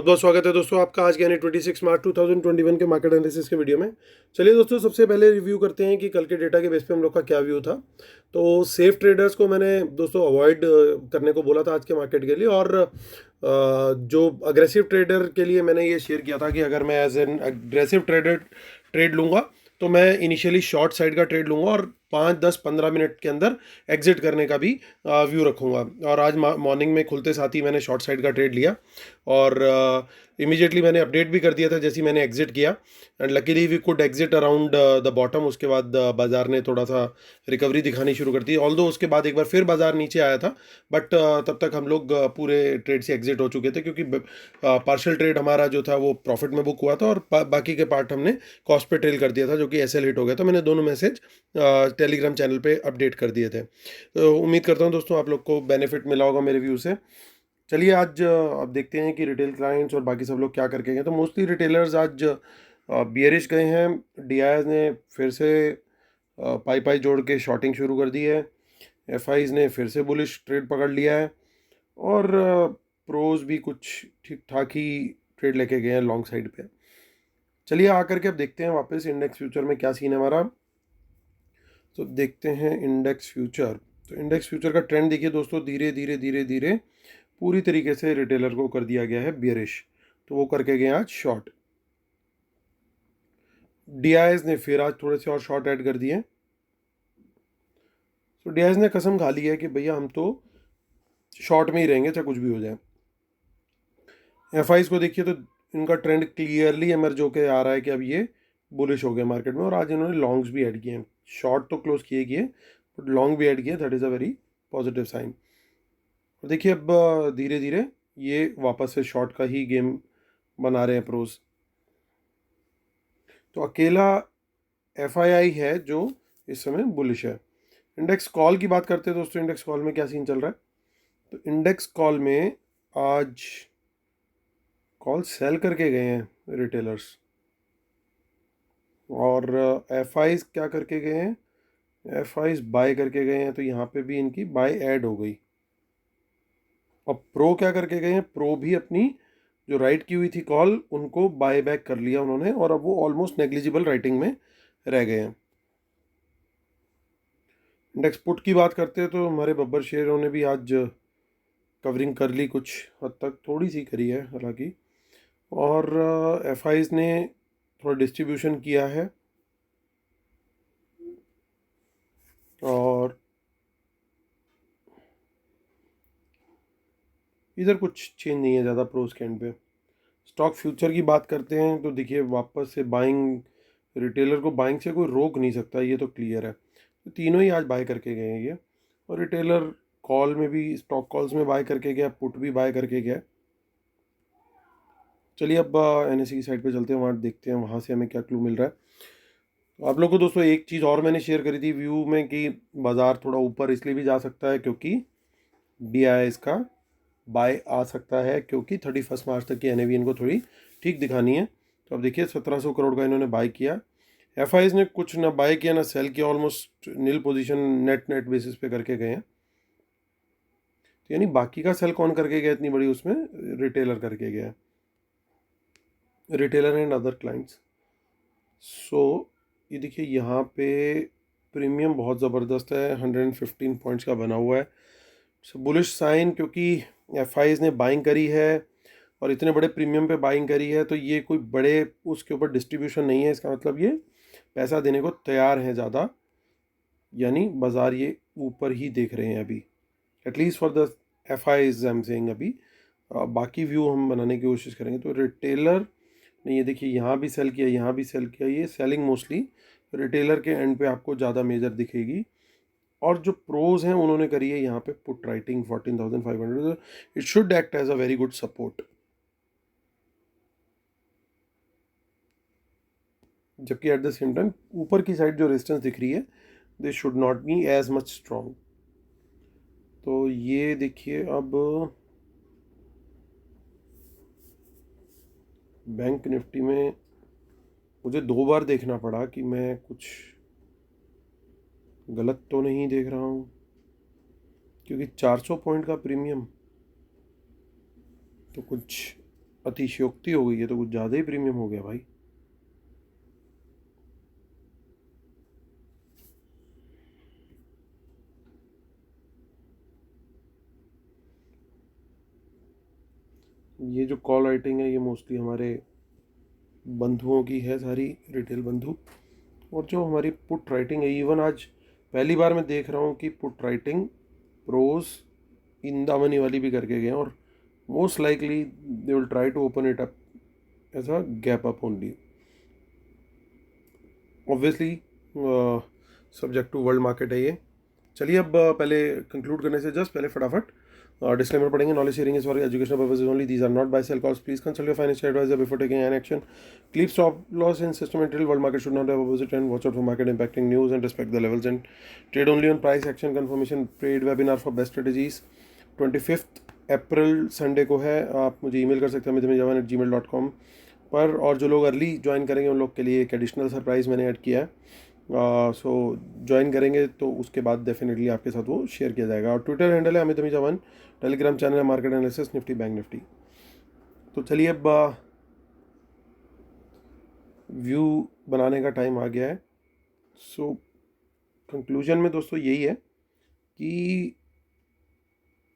बहुत बहुत स्वागत है दोस्तों आपका आज के यानी 26 मार्च 2021 के मार्केट एनालिसिस के वीडियो में। चलिए दोस्तों, सबसे पहले रिव्यू करते हैं कि कल के डेटा के बेस पे हम लोग का क्या व्यू था। तो सेफ ट्रेडर्स को मैंने दोस्तों अवॉइड करने को बोला था आज के मार्केट के लिए, और जो अग्रेसिव ट्रेडर के लिए मैंने ये शेयर किया था कि अगर मैं as an aggressive trader trade लूँगा तो मैं इनिशियली शॉर्ट साइड का ट्रेड लूँगा और 5-10-15 मिनट के अंदर एग्जिट करने का भी व्यू रखूँगा। और आज मॉर्निंग में खुलते साथ ही मैंने शॉर्ट साइड का ट्रेड लिया और इमीडिएटली मैंने अपडेट भी कर दिया था जैसे ही मैंने एग्जिट किया। And luckily we could exit around the bottom. उसके बाद बाजार ने थोड़ा सा रिकवरी दिखानी शुरू कर दी, ऑल्दो उसके बाद एक बार फिर बाजार नीचे आया था, बट तब तक हम लोग पूरे ट्रेड से एग्जिट हो चुके थे, क्योंकि पार्शियल ट्रेड हमारा जो था वो प्रॉफिट में बुक हुआ था और बाकी के पार्ट हमने कॉस्ट पे ट्रेल कर दिया था, जो कि एसएल हिट हो गया था। मैंने दोनों मैसेज टेलीग्राम चैनल पे अपडेट कर दिए थे। तो उम्मीद करता हूँ दोस्तों आप लोग को बेनिफिट मिला होगा मेरे व्यू से। चलिए आज अब देखते हैं कि रिटेल क्लाइंट्स और बाकी सब लोग क्या करके गए। तो मोस्टली रिटेलर्स आज बियरिश गए हैं। डीआईज ने फिर से पाई पाई जोड़ के शॉर्टिंग शुरू कर दी है। एफआईज ने फिर से बुलिश ट्रेड पकड़ लिया है और प्रोज भी कुछ ठीक ठाक ही ट्रेड लेके गए हैं लॉन्ग साइड पे। चलिए आकर के अब देखते हैं वापस इंडेक्स फ्यूचर में क्या सीन है हमारा। तो देखते हैं इंडेक्स फ्यूचर। तो इंडेक्स फ्यूचर का ट्रेंड देखिए दोस्तों, धीरे धीरे धीरे धीरे पूरी तरीके से रिटेलर को कर दिया गया है बियरिश, तो वो करके गए आज शॉर्ट। डीआईएस ने फिर आज थोड़े से और शॉर्ट ऐड कर दिए। तो डीआईएस ने कसम खा ली है कि भैया हम तो शॉर्ट में ही रहेंगे चाहे कुछ भी हो जाए। एफआईज को देखिए तो इनका ट्रेंड क्लियरली इमर्ज होकर आ रहा है कि अब ये बुलिश हो गया मार्केट में, और आज इन्होंने लॉन्ग्स भी ऐड किए हैं। शॉर्ट तो क्लोज किए बट लॉन्ग भी ऐड किए, that is a very positive sign. और देखिए अब धीरे धीरे ये वापस से शॉर्ट का ही गेम बना रहे हैं प्रोज। तो अकेला एफआईआई है जो इस समय बुलिश है। इंडेक्स कॉल की बात करते हैं दोस्तों, इंडेक्स कॉल में क्या सीन चल रहा है। तो इंडेक्स कॉल में आज कॉल सेल करके गए हैं रिटेलर्स, और एफआईज क्या करके गए हैं, एफआईज बाय करके गए हैं। तो यहाँ पे भी इनकी बाय ऐड हो गई। और प्रो क्या करके गए हैं, प्रो भी अपनी जो राइट की हुई थी कॉल उनको बाय बैक कर लिया उन्होंने, और अब वो ऑलमोस्ट नेग्लिजिबल राइटिंग में रह गए हैं। इंडेक्स पुट की बात करते हैं तो हमारे बब्बर शेयरों ने भी आज कवरिंग कर ली, कुछ हद तक थोड़ी सी करी है हालांकि। और एफआईज ने थोड़ा डिस्ट्रीब्यूशन किया है, और इधर कुछ चेंज नहीं है ज़्यादा प्रोज के एंड पे। स्टॉक फ्यूचर की बात करते हैं तो देखिए वापस से बाइंग, रिटेलर को बाइंग से कोई रोक नहीं सकता, ये तो क्लियर है। तो तीनों ही आज बाय करके गए हैं ये। और रिटेलर कॉल में भी, स्टॉक कॉल्स में बाय करके गया, पुट भी बाय करके गया। चलिए अब एनएससी की साइड पे चलते हैं, वहाँ देखते हैं वहाँ से हमें क्या क्लू मिल रहा है। तो आप लोग को दोस्तों एक चीज़ और मैंने शेयर करी थी व्यू में कि बाज़ार थोड़ा ऊपर इसलिए भी जा सकता है क्योंकि डीआईएस का बाय आ सकता है, क्योंकि 31 मार्च तक की एनएवी इनको थोड़ी ठीक दिखानी है। तो अब देखिए 1700 करोड़ का इन्होंने बाय किया। एफआईज ने कुछ ना बाय किया ना सेल किया, almost nil position net net basis पे करके गए हैं। तो यानी बाकी का सेल कौन करके गया इतनी बड़ी, उसमें रिटेलर करके गया, रिटेलर एंड अदर क्लाइंट्स। सो ये देखिए यहाँ पे प्रीमियम बहुत ज़बरदस्त है, 115 पॉइंट्स का बना हुआ है। सो बुलिश साइन, क्योंकि एफआईज ने बाइंग करी है और इतने बड़े प्रीमियम पे बाइंग करी है, तो ये कोई बड़े उसके ऊपर डिस्ट्रीब्यूशन नहीं है। इसका मतलब ये पैसा देने को तैयार है ज़्यादा, यानी बाज़ार ये ऊपर ही देख रहे हैं अभी, at least for the FIIs I am saying अभी। बाकी व्यू हम बनाने की कोशिश करेंगे। तो रिटेलर ने ये देखिए यहाँ भी सेल किया, यहाँ भी सेल किया, ये सेलिंग मोस्टली रिटेलर के एंड पे आपको ज़्यादा मेजर दिखेगी। और जो प्रोज हैं उन्होंने करी है यहाँ पे put writing 14,500, it should act as a very good support. जबकि एट द सेम टाइम ऊपर की साइड जो रेजिस्टेंस दिख रही है, they should not be as much strong. तो ये देखिए अब बैंक निफ्टी में मुझे 2 बार देखना पड़ा कि मैं कुछ गलत तो नहीं देख रहा हूँ, क्योंकि 400 पॉइंट का प्रीमियम तो कुछ अतिशयोक्ति हो गई है, तो कुछ ज़्यादा ही प्रीमियम हो गया भाई। ये जो कॉल राइटिंग है ये मोस्टली हमारे बंधुओं की है, सारी रिटेल बंधु। और जो हमारी पुट राइटिंग है, इवन आज पहली बार मैं देख रहा हूँ कि पुट राइटिंग प्रोज इंदामनी वाली भी करके गए हैं, और most likely they will try to open it up as a gap up only, obviously subject to world market है ये। चलिए अब पहले कंक्लूड करने से जस्ट पहले फटाफट डिस्क्लेमर पढ़ेंगे। Knowledge sharing is for educational purposes only, these are not buy sell calls, please consult your financial advisor before taking an action, keep stop loss in systematical world market, should not have opposite and watch out for market impacting news and respect the levels and trade only on price action confirmation. Paid webinar for best strategies 25 April Sunday को है, आप मुझे email कर सकते हैं amitjawan@gmail.com पर। और जो लोग अर्ली ज्वाइन करेंगे उन लोग के लिए एक एडिशनल सरप्राइज़ मैंने ऐड किया है, सो ज्वाइन करेंगे तो उसके बाद डेफिनेटली आपके साथ वो शेयर किया जाएगा। और ट्विटर हैंडल है अमित अमीजावन, टेलीग्राम चैनल है market analysis Nifty bank Nifty. तो चलिए अब व्यू बनाने का टाइम आ गया है। सो कंक्लूजन में दोस्तों यही है कि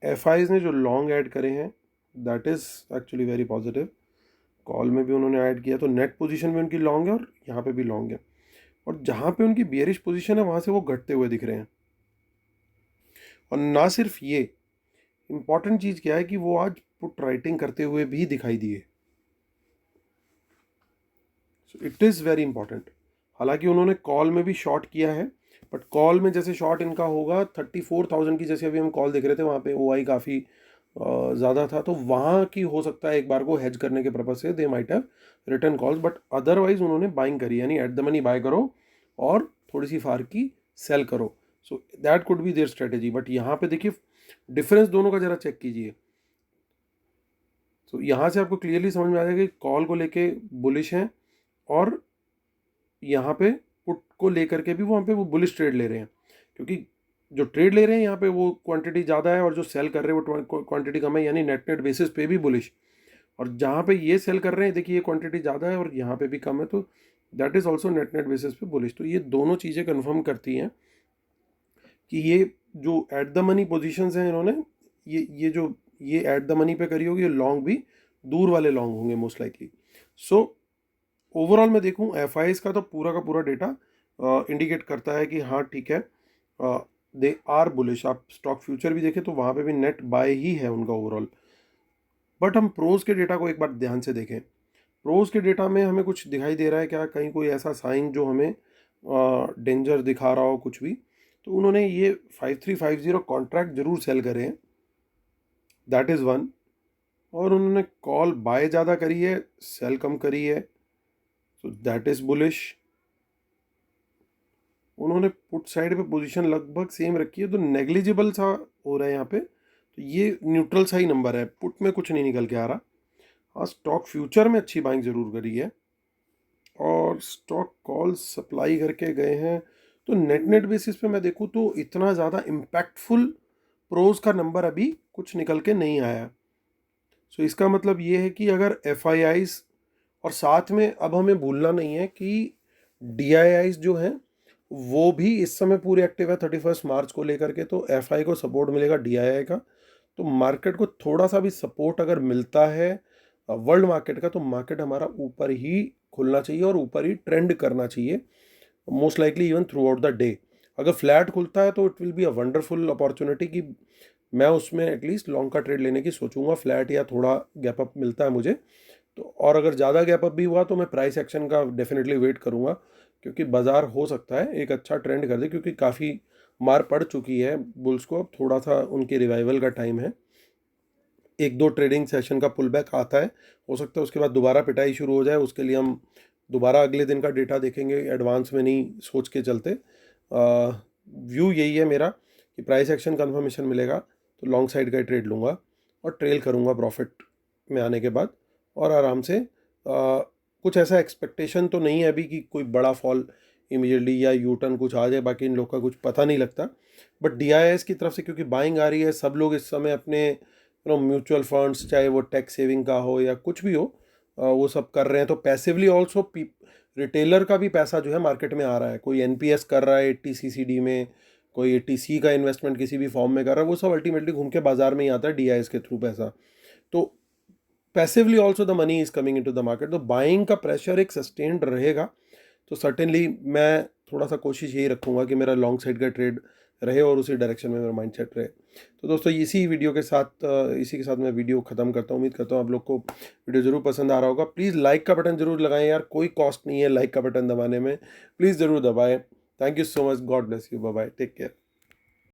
एफआईज ने जो लॉन्ग ऐड करे हैं that is actually very positive. Call में भी उन्होंने ऐड किया तो नेट पोजीशन भी उनकी लॉन्ग है और यहाँ पे भी लॉन्ग है, और जहाँ पे उनकी बियरिश पोजीशन है वहाँ से वो घटते हुए दिख रहे हैं। और ना सिर्फ ये, इम्पॉर्टेंट चीज़ क्या है कि वो आज पुट राइटिंग करते हुए भी दिखाई दिए, so it is very important. हालांकि उन्होंने कॉल में भी शॉर्ट किया है, बट कॉल में जैसे शॉर्ट इनका होगा 34,000 की, जैसे अभी हम कॉल देख रहे थे वहाँ पे OI काफ़ी ज़्यादा था, तो वहाँ की हो सकता है एक बार को हेज करने के पर्पज से they might have return calls, but otherwise उन्होंने बाइंग करी, यानी एट द मनी बाय करो और थोड़ी सी फार की सेल करो। So that could be their strategy. But यहाँ पे देखिए डिफरेंस दोनों का ज़रा चेक कीजिए। तो यहाँ से आपको क्लियरली समझ में आ जाएगा कि कॉल को लेके बुलिश हैं, और यहाँ पे पुट को लेकर के भी वहाँ पे वो बुलिश ट्रेड ले रहे हैं, क्योंकि जो ट्रेड ले रहे हैं यहाँ पे वो क्वांटिटी ज़्यादा है और जो सेल कर रहे हैं वो क्वांटिटी कम है, यानी नेट नेट बेसिस पे भी बुलिश। और जहाँ पे ये सेल कर रहे हैं देखिए ये क्वांटिटी ज़्यादा है और यहाँ पे भी कम है, तो that is also net net basis पे बुलिश। तो ये दोनों चीज़ें कन्फर्म करती हैं कि ये जो एट द मनी पोजिशंस हैं इन्होंने, ये जो ये एट द मनी पे करी होगी, ये लॉन्ग भी दूर वाले लॉन्ग होंगे मोस्ट लाइकली। सो ओवरऑल मैं देखूं एफआईज का तो पूरा का पूरा डेटा इंडिकेट करता है कि हाँ ठीक है, दे आर बुलिश। आप स्टॉक फ्यूचर भी देखें तो वहाँ पे भी नेट बाय ही है उनका ओवरऑल। बट हम प्रोज के डेटा को एक बार ध्यान से देखें, प्रोज के डेटा में हमें कुछ दिखाई दे रहा है क्या, कहीं कोई ऐसा साइन जो हमें डेंजर दिखा रहा हो कुछ भी। तो उन्होंने ये 5350 कॉन्ट्रैक्ट जरूर सेल करे हैं, दैट इज़ वन। और उन्होंने कॉल बाय ज़्यादा करी है, सेल कम करी है, सो दैट इज़ बुलिश। उन्होंने पुट साइड पे पोजीशन लगभग सेम रखी है, तो नेग्लिजिबल सा हो रहा है यहाँ पे, तो ये न्यूट्रल सा ही नंबर है, पुट में कुछ नहीं निकल के आ रहा। हाँ स्टॉक फ्यूचर में अच्छी बाइंग ज़रूर करी है, और स्टॉक कॉल सप्लाई करके गए हैं। तो नेट नेट बेसिस पे मैं देखूँ तो इतना ज़्यादा इम्पैक्टफुल प्रोज का नंबर अभी कुछ निकल के नहीं आया। सो इसका मतलब ये है कि अगर FIIs, और साथ में अब हमें भूलना नहीं है कि DIIs जो हैं वो भी इस समय पूरे एक्टिव है 31 मार्च को लेकर के, तो FI को सपोर्ट मिलेगा DII का। तो मार्केट को थोड़ा सा भी सपोर्ट अगर मिलता है वर्ल्ड मार्केट का, तो मार्केट हमारा ऊपर ही खुलना चाहिए और ऊपर ही ट्रेंड करना चाहिए, most likely even through out the day. अगर फ्लैट खुलता है तो it will be a wonderful opportunity कि मैं उसमें एटलीस्ट लॉन्ग का ट्रेड लेने की सोचूंगा, फ्लैट या थोड़ा गैप अप मिलता है मुझे तो। और अगर ज़्यादा गैप अप भी हुआ तो मैं प्राइस एक्शन का डेफिनेटली वेट करूंगा, क्योंकि बाज़ार हो सकता है एक अच्छा ट्रेंड कर दे, क्योंकि काफ़ी मार पड़ चुकी है बुल्स को, अब थोड़ा सा उनके रिवाइवल का टाइम है। एक दो ट्रेडिंग सेशन का पुल बैक आता है, हो सकता है उसके बाद दोबारा पिटाई शुरू हो जाए, उसके लिए हम दोबारा अगले दिन का डेटा देखेंगे, एडवांस में नहीं सोच के चलते। व्यू यही है मेरा कि प्राइस एक्शन कन्फर्मेशन मिलेगा तो लॉन्ग साइड का ट्रेड लूँगा और ट्रेल करूँगा प्रॉफिट में आने के बाद, और आराम से कुछ ऐसा एक्सपेक्टेशन तो नहीं है अभी कि कोई बड़ा फॉल इमीडिएटली या यू टर्न कुछ आ जाए, बाकी इन लोग का कुछ पता नहीं लगता। बट DIIs की तरफ से क्योंकि बाइंग आ रही है, सब लोग इस समय अपने म्यूचुअल फंड्स, चाहे वो टैक्स सेविंग का हो या कुछ भी हो, वो सब कर रहे हैं। तो पैसिवली ऑल्सो रिटेलर का भी पैसा जो है मार्केट में आ रहा है। कोई एनपीएस कर रहा है 80 CCD में, कोई 80C का इन्वेस्टमेंट किसी भी फॉर्म में कर रहा है, वो सब अल्टीमेटली घूम के बाजार में ही आता है डीआईएस के थ्रू पैसा। तो passively also the money is coming into the market. तो बाइंग का प्रेशर एक सस्टेन्ड रहेगा। तो सर्टेनली मैं थोड़ा सा कोशिश यही रखूँगा कि मेरा लॉन्ग साइड का ट्रेड रहे और उसी डायरेक्शन में मेरा माइंड सेट रहे। तो दोस्तों इसी के साथ मैं वीडियो ख़त्म करता हूँ। उम्मीद करता हूँ आप लोग को वीडियो ज़रूर पसंद आ रहा होगा। प्लीज़ लाइक का बटन ज़रूर लगाएं यार, कोई कॉस्ट नहीं है लाइक का बटन दबाने में, प्लीज़ ज़रूर दबाएं। Thank you so much, God bless you, bye bye, take care.